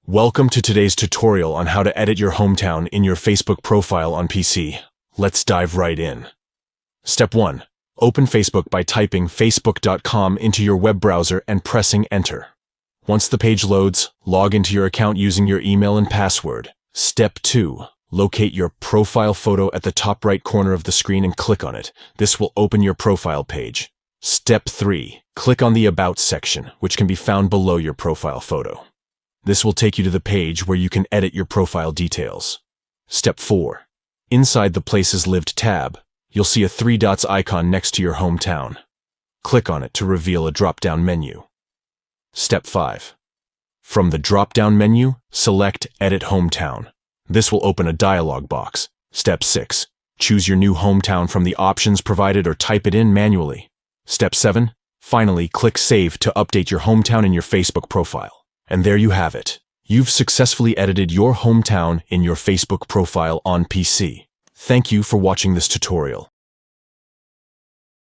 Welcome to today's tutorial on how to edit your hometown in your Facebook profile on PC. Let's dive right in. Step 1. Open Facebook by typing facebook.com into your web browser and pressing enter. Once the page loads, log into your account using your email and password. Step 2. Locate your profile photo at the top right corner of the screen and click on it. This will open your profile page. Step 3. Click on the About section, which can be found below your profile photo. This will take you to the page where you can edit your profile details. Step 4. Inside the Places Lived tab, you'll see a 3 dots icon next to your hometown. Click on it to reveal a drop-down menu. Step 5. From the drop-down menu, select Edit Hometown. This will open a dialog box. Step 6. Choose your new hometown from the options provided or type it in manually. Step 7. Finally, click Save to update your hometown in your Facebook profile. And there you have it. You've successfully edited your hometown in your Facebook profile on PC. Thank you for watching this tutorial.